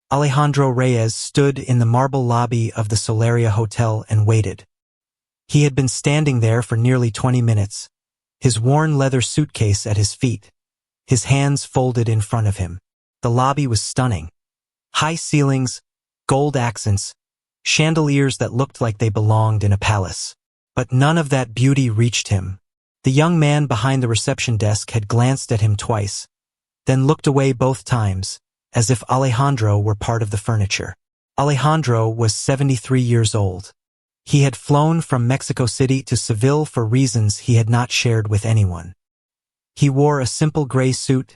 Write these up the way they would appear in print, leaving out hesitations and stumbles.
Alejandro Reyes stood in the marble lobby of the Solaria Hotel and waited. He had been standing there for nearly 20 minutes, his worn leather suitcase at his feet, his hands folded in front of him. The lobby was stunning. High ceilings, gold accents, chandeliers that looked like they belonged in a palace. But none of that beauty reached him. The young man behind the reception desk had glanced at him twice, then looked away both times, as if Alejandro were part of the furniture. Alejandro was 73 years old. He had flown from Mexico City to Seville for reasons he had not shared with anyone. He wore a simple gray suit,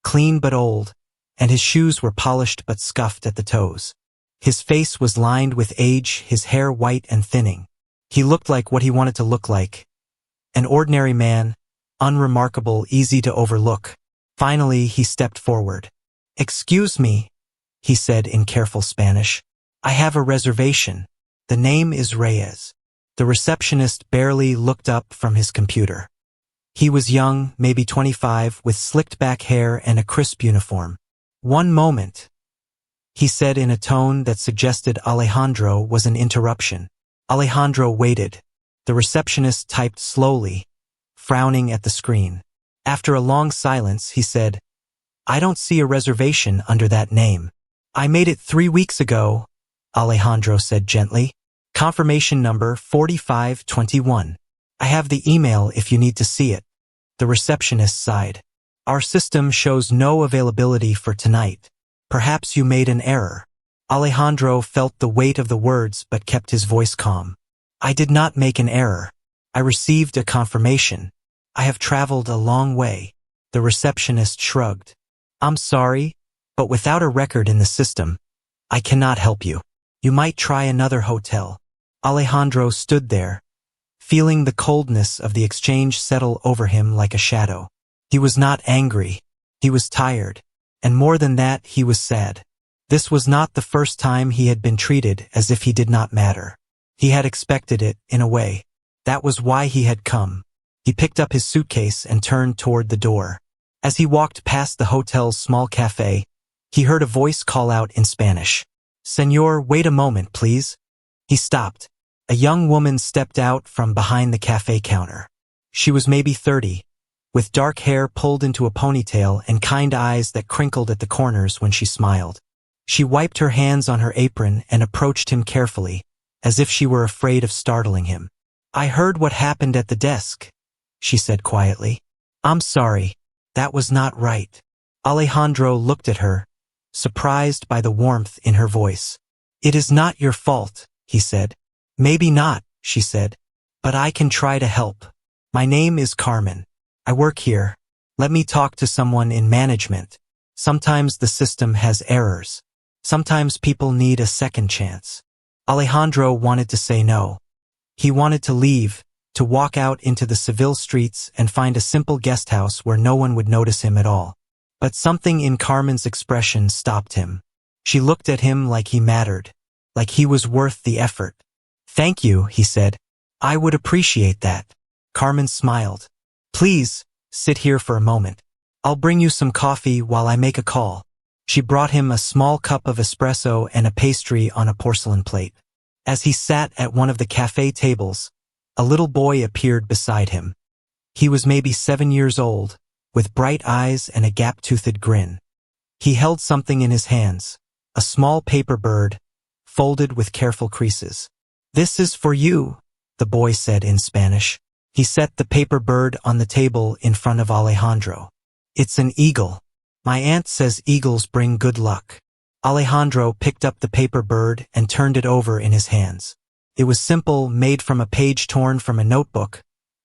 clean but old, and his shoes were polished but scuffed at the toes. His face was lined with age, his hair white and thinning. He looked like what he wanted to look like. An ordinary man, unremarkable, easy to overlook. Finally, he stepped forward. "Excuse me," he said in careful Spanish. "I have a reservation. The name is Reyes." The receptionist barely looked up from his computer. He was young, maybe 25, with slicked back hair and a crisp uniform. "One moment," he said in a tone that suggested Alejandro was an interruption. Alejandro waited. The receptionist typed slowly, frowning at the screen. After a long silence, he said, "I don't see a reservation under that name." "I made it 3 weeks ago," Alejandro said gently. "Confirmation number 4521. I have the email if you need to see it." The receptionist sighed. "Our system shows no availability for tonight. Perhaps you made an error." Alejandro felt the weight of the words but kept his voice calm. "I did not make an error. I received a confirmation. I have traveled a long way." The receptionist shrugged. "I'm sorry, but without a record in the system, I cannot help you. You might try another hotel." Alejandro stood there, feeling the coldness of the exchange settle over him like a shadow. He was not angry. He was tired. And more than that, he was sad. This was not the first time he had been treated as if he did not matter. He had expected it, in a way. That was why he had come. He picked up his suitcase and turned toward the door. As he walked past the hotel's small cafe, he heard a voice call out in Spanish. "Señor, wait a moment, please." He stopped. A young woman stepped out from behind the cafe counter. She was maybe 30, with dark hair pulled into a ponytail and kind eyes that crinkled at the corners when she smiled. She wiped her hands on her apron and approached him carefully, as if she were afraid of startling him. "I heard what happened at the desk," she said quietly. "I'm sorry. That was not right." Alejandro looked at her, surprised by the warmth in her voice. "It is not your fault," he said. "Maybe not," she said, "but I can try to help. My name is Carmen. I work here. Let me talk to someone in management. Sometimes the system has errors. Sometimes people need a second chance." Alejandro wanted to say no. He wanted to leave, to walk out into the Seville streets and find a simple guest house where no one would notice him at all. But something in Carmen's expression stopped him. She looked at him like he mattered, like he was worth the effort. "Thank you," he said. "I would appreciate that." Carmen smiled. "Please, sit here for a moment. I'll bring you some coffee while I make a call." She brought him a small cup of espresso and a pastry on a porcelain plate. As he sat at one of the cafe tables, a little boy appeared beside him. He was maybe 7 years old, with bright eyes and a gap-toothed grin. He held something in his hands, a small paper bird, folded with careful creases. "This is for you," the boy said in Spanish. He set the paper bird on the table in front of Alejandro. "It's an eagle. My aunt says eagles bring good luck." Alejandro picked up the paper bird and turned it over in his hands. It was simple, made from a page torn from a notebook,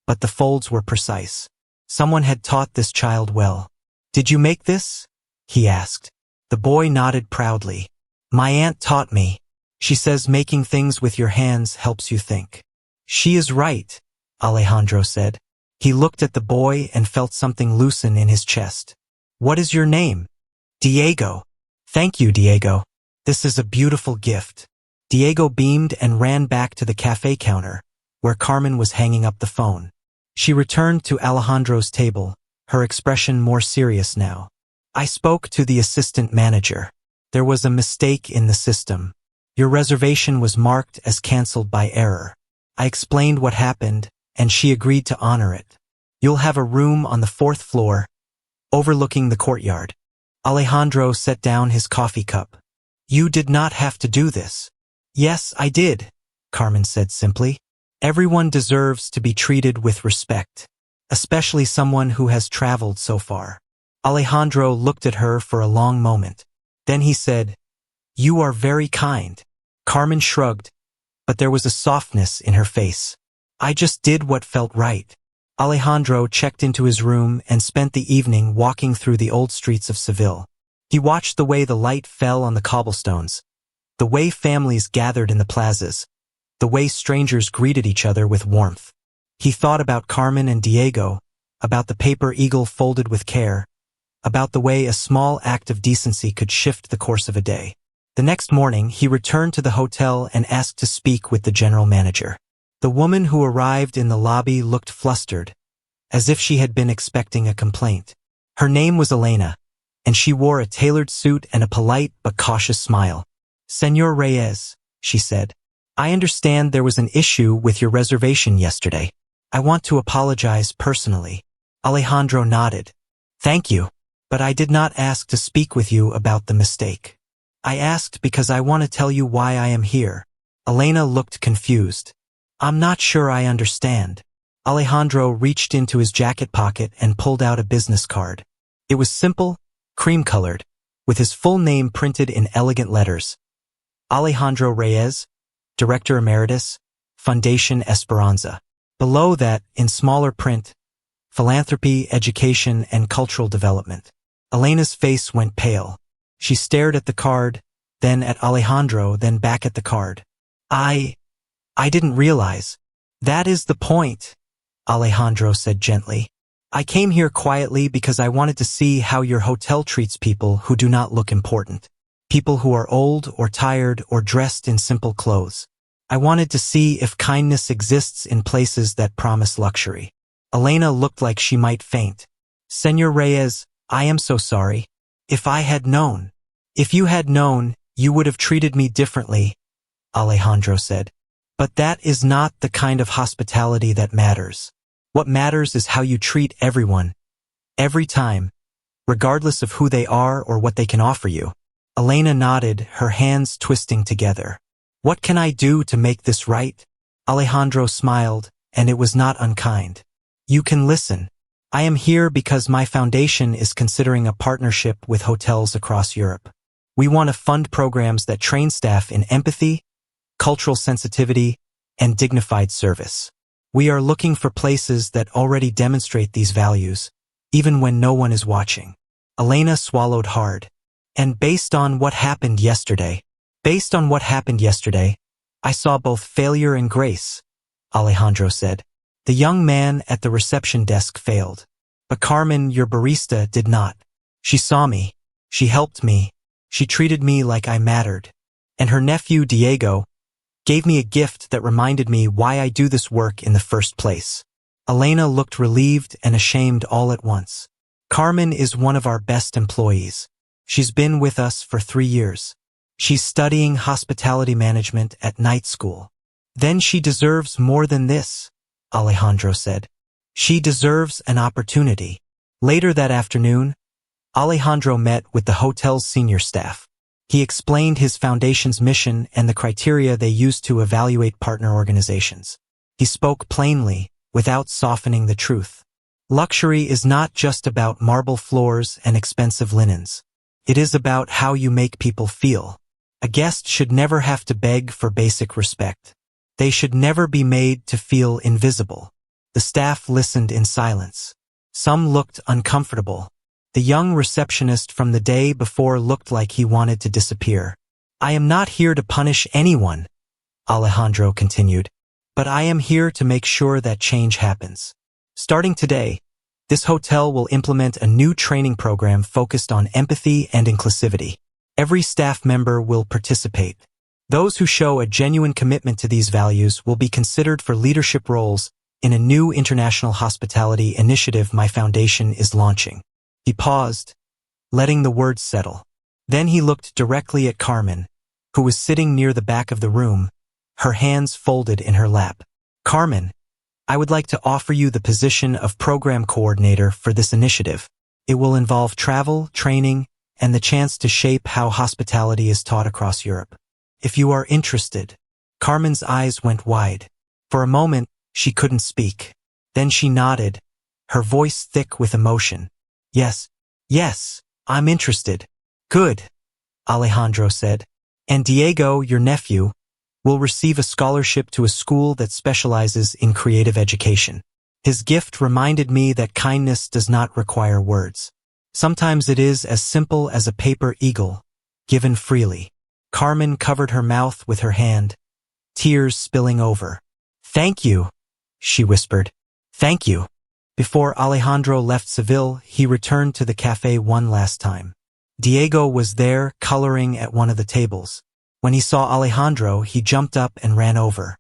but the folds were precise. Someone had taught this child well. "Did you make this?" he asked. The boy nodded proudly. "My aunt taught me. She says making things with your hands helps you think." "She is right," Alejandro said. He looked at the boy and felt something loosen in his chest. "What is your name?" "Diego." "Thank you, Diego. This is a beautiful gift." Diego beamed and ran back to the cafe counter, where Carmen was hanging up the phone. She returned to Alejandro's table, her expression more serious now. "I spoke to the assistant manager. There was a mistake in the system. Your reservation was marked as canceled by error. I explained what happened, and she agreed to honor it. You'll have a room on the 4th floor, overlooking the courtyard. Alejandro set down his coffee cup. You did not have to do this. Yes, I did, Carmen said simply. Everyone deserves to be treated with respect, especially someone who has traveled so far. Alejandro looked at her for a long moment. Then he said, You are very kind. Carmen shrugged, but there was a softness in her face. I just did what felt right. Alejandro checked into his room and spent the evening walking through the old streets of Seville. He watched the way the light fell on the cobblestones, the way families gathered in the plazas, the way strangers greeted each other with warmth. He thought about Carmen and Diego, about the paper eagle folded with care, about the way a small act of decency could shift the course of a day. The next morning, he returned to the hotel and asked to speak with the general manager. The woman who arrived in the lobby looked flustered, as if she had been expecting a complaint. Her name was Elena, and she wore a tailored suit and a polite but cautious smile. Señor Reyes, she said, I understand there was an issue with your reservation yesterday. I want to apologize personally. Alejandro nodded. Thank you, but I did not ask to speak with you about the mistake. I asked because I want to tell you why I am here. Elena looked confused. I'm not sure I understand. Alejandro reached into his jacket pocket and pulled out a business card. It was simple, cream-colored, with his full name printed in elegant letters. Alejandro Reyes, Director Emeritus, Fundación Esperanza. Below that, in smaller print, Philanthropy, Education, and Cultural Development. Elena's face went pale. She stared at the card, then at Alejandro, then back at the card. I didn't realize. That is the point, Alejandro said gently. I came here quietly because I wanted to see how your hotel treats people who do not look important. People who are old or tired or dressed in simple clothes. I wanted to see if kindness exists in places that promise luxury. Elena looked like she might faint. Señor Reyes, I am so sorry. If I had known. If you had known, you would have treated me differently, Alejandro said. But that is not the kind of hospitality that matters. What matters is how you treat everyone, every time, regardless of who they are or what they can offer you. Elena nodded, her hands twisting together. What can I do to make this right? Alejandro smiled, and it was not unkind. You can listen. I am here because my foundation is considering a partnership with hotels across Europe. We want to fund programs that train staff in empathy, cultural sensitivity, and dignified service. We are looking for places that already demonstrate these values, even when no one is watching. Elena swallowed hard. And based on what happened yesterday, I saw both failure and grace, Alejandro said. The young man at the reception desk failed. But Carmen, your barista, did not. She saw me. She helped me. She treated me like I mattered. And her nephew, Diego, gave me a gift that reminded me why I do this work in the first place. Elena looked relieved and ashamed all at once. Carmen is one of our best employees. She's been with us for 3 years. She's studying hospitality management at night school. Then she deserves more than this, Alejandro said. She deserves an opportunity. Later that afternoon, Alejandro met with the hotel's senior staff. He explained his foundation's mission and the criteria they use to evaluate partner organizations. He spoke plainly, without softening the truth. Luxury is not just about marble floors and expensive linens. It is about how you make people feel. A guest should never have to beg for basic respect. They should never be made to feel invisible. The staff listened in silence. Some looked uncomfortable. The young receptionist from the day before looked like he wanted to disappear. I am not here to punish anyone, Alejandro continued, but I am here to make sure that change happens. Starting today, this hotel will implement a new training program focused on empathy and inclusivity. Every staff member will participate. Those who show a genuine commitment to these values will be considered for leadership roles in a new international hospitality initiative my foundation is launching. He paused, letting the words settle. Then he looked directly at Carmen, who was sitting near the back of the room, her hands folded in her lap. Carmen, I would like to offer you the position of program coordinator for this initiative. It will involve travel, training, and the chance to shape how hospitality is taught across Europe. If you are interested. Carmen's eyes went wide. For a moment, she couldn't speak. Then she nodded, her voice thick with emotion. Yes, I'm interested. Good, Alejandro said. And Diego, your nephew, will receive a scholarship to a school that specializes in creative education. His gift reminded me that kindness does not require words. Sometimes it is as simple as a paper eagle, given freely. Carmen covered her mouth with her hand, tears spilling over. Thank you, she whispered. Thank you. Before Alejandro left Seville, he returned to the cafe one last time. Diego was there, coloring at one of the tables. When he saw Alejandro, he jumped up and ran over.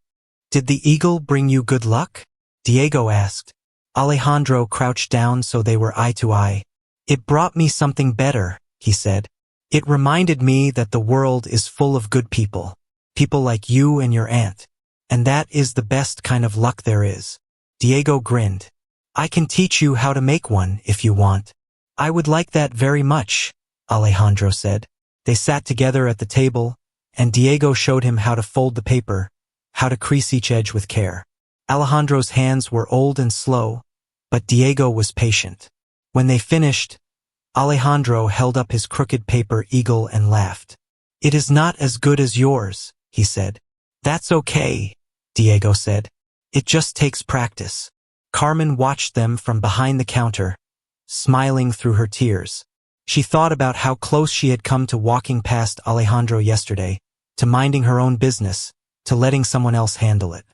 Did the eagle bring you good luck? Diego asked. Alejandro crouched down so they were eye to eye. It brought me something better, he said. It reminded me that the world is full of good people. People like you and your aunt. And that is the best kind of luck there is. Diego grinned. I can teach you how to make one if you want. I would like that very much, Alejandro said. They sat together at the table, and Diego showed him how to fold the paper, how to crease each edge with care. Alejandro's hands were old and slow, but Diego was patient. When they finished, Alejandro held up his crooked paper eagle and laughed. It is not as good as yours, he said. That's okay, Diego said. It just takes practice. Carmen watched them from behind the counter, smiling through her tears. She thought about how close she had come to walking past Alejandro yesterday, to minding her own business, to letting someone else handle it.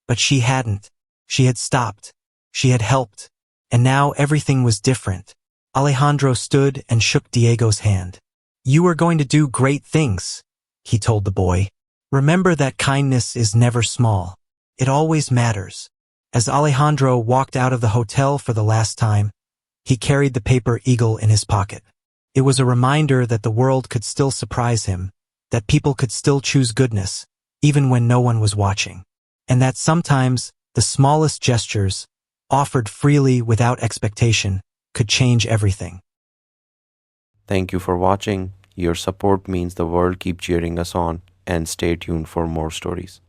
But she hadn't. She had stopped. She had helped. And now everything was different. Alejandro stood and shook Diego's hand. You are going to do great things, he told the boy. Remember that kindness is never small. It always matters. As Alejandro walked out of the hotel for the last time, he carried the paper eagle in his pocket. It was a reminder that the world could still surprise him, that people could still choose goodness, even when no one was watching. And that sometimes the smallest gestures, offered freely without expectation, could change everything. Thank you for watching. Your support means the world. Keep cheering us on and stay tuned for more stories.